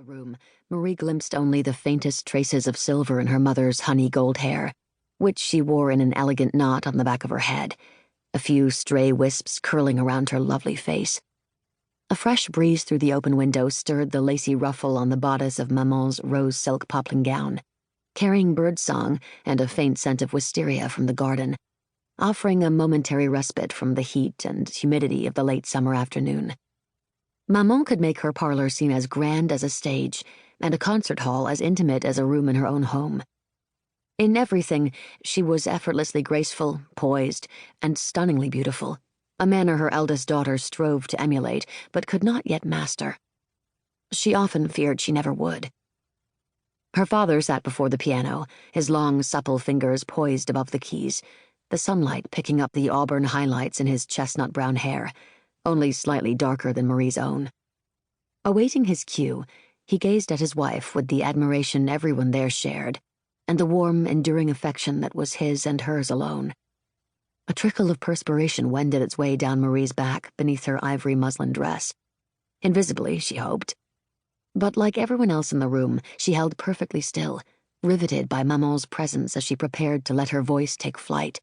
the room, Marie glimpsed only the faintest traces of silver in her mother's honey gold hair, which she wore in an elegant knot on the back of her head, a few stray wisps curling around her lovely face. A fresh breeze through the open window stirred the lacy ruffle on the bodice of Maman's rose silk poplin gown, carrying birdsong and a faint scent of wisteria from the garden, offering a momentary respite from the heat and humidity of the late summer afternoon. Maman could make her parlor seem as grand as a stage, and a concert hall as intimate as a room in her own home. In everything, she was effortlessly graceful, poised, and stunningly beautiful, a manner her eldest daughter strove to emulate, but could not yet master. She often feared she never would. Her father sat before the piano, his long, supple fingers poised above the keys, the sunlight picking up the auburn highlights in his chestnut-brown hair, only slightly darker than Marie's own. Awaiting his cue, he gazed at his wife with the admiration everyone there shared, and the warm, enduring affection that was his and hers alone. A trickle of perspiration wended its way down Marie's back beneath her ivory muslin dress. Invisibly, she hoped. But like everyone else in the room, she held perfectly still, riveted by Maman's presence as she prepared to let her voice take flight.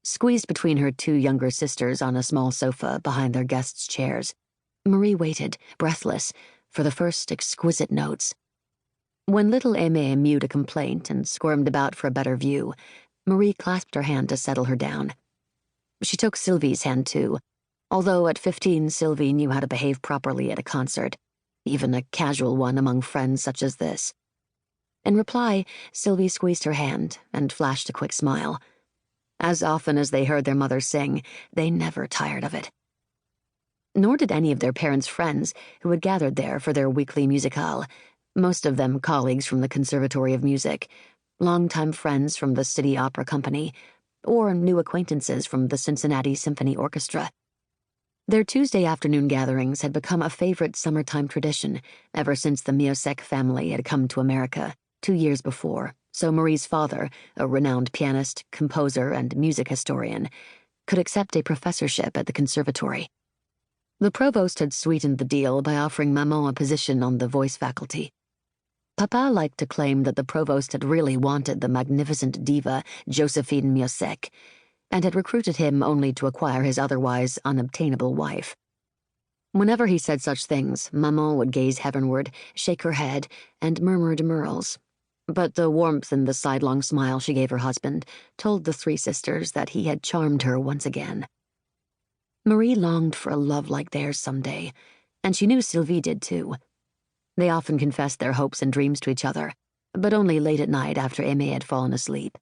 Squeezed between her two younger sisters on a small sofa behind their guests' chairs, Marie waited, breathless, for the first exquisite notes. When little Aimée mewed a complaint and squirmed about for a better view, Marie clasped her hand to settle her down. She took Sylvie's hand too, although at 15 Sylvie knew how to behave properly at a concert, even a casual one among friends such as this. In reply, Sylvie squeezed her hand and flashed a quick smile. As often as they heard their mother sing, they never tired of it. Nor did any of their parents' friends who had gathered there for their weekly musicale, most of them colleagues from the Conservatory of Music, longtime friends from the City Opera Company, or new acquaintances from the Cincinnati Symphony Orchestra. Their Tuesday afternoon gatherings had become a favorite summertime tradition ever since the Miosek family had come to America 2 years before, so Marie's father, a renowned pianist, composer, and music historian, could accept a professorship at the conservatory. The provost had sweetened the deal by offering Maman a position on the voice faculty. Papa liked to claim that the provost had really wanted the magnificent diva Josephine Miosek, and had recruited him only to acquire his otherwise unobtainable wife. Whenever he said such things, Maman would gaze heavenward, shake her head, and murmur demurrals. But the warmth in the sidelong smile she gave her husband told the 3 sisters that he had charmed her once again. Marie longed for a love like theirs someday, and she knew Sylvie did too. They often confessed their hopes and dreams to each other, but only late at night after Aimée had fallen asleep.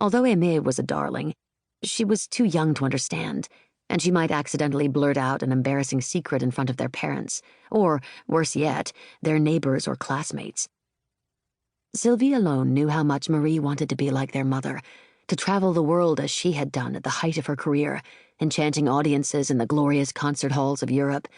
Although Aimée was a darling, she was too young to understand, and she might accidentally blurt out an embarrassing secret in front of their parents, or, worse yet, their neighbors or classmates. Sylvie alone knew how much Marie wanted to be like their mother, to travel the world as she had done at the height of her career, enchanting audiences in the glorious concert halls of Europe,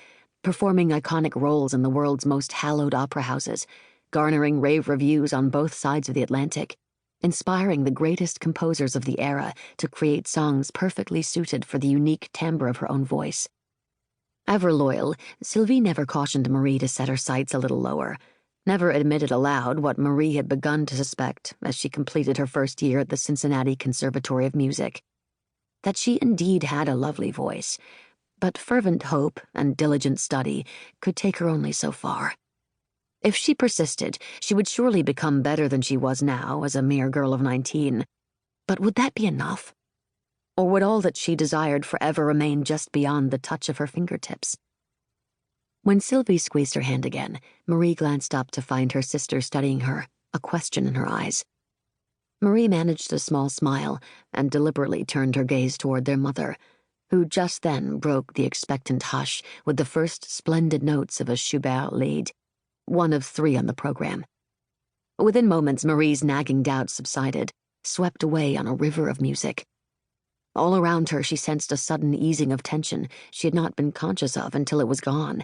performing iconic roles in the world's most hallowed opera houses, garnering rave reviews on both sides of the Atlantic, inspiring the greatest composers of the era to create songs perfectly suited for the unique timbre of her own voice. Ever loyal, Sylvie never cautioned Marie to set her sights a little lower, never admitted aloud what Marie had begun to suspect as she completed her first year at the Cincinnati Conservatory of Music, that she indeed had a lovely voice, but fervent hope and diligent study could take her only so far. If she persisted, she would surely become better than she was now as a mere girl of 19. But would that be enough? Or would all that she desired forever remain just beyond the touch of her fingertips? When Sylvie squeezed her hand again, Marie glanced up to find her sister studying her, a question in her eyes. Marie managed a small smile and deliberately turned her gaze toward their mother, who just then broke the expectant hush with the first splendid notes of a Schubert lied, one of 3 on the program. Within moments, Marie's nagging doubts subsided, swept away on a river of music. All around her, she sensed a sudden easing of tension she had not been conscious of until it was gone,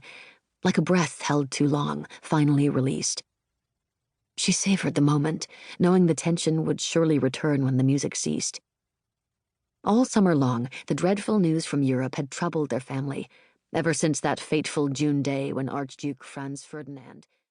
like a breath held too long, finally released. She savored the moment, knowing the tension would surely return when the music ceased. All summer long, the dreadful news from Europe had troubled their family, ever since that fateful June day when Archduke Franz Ferdinand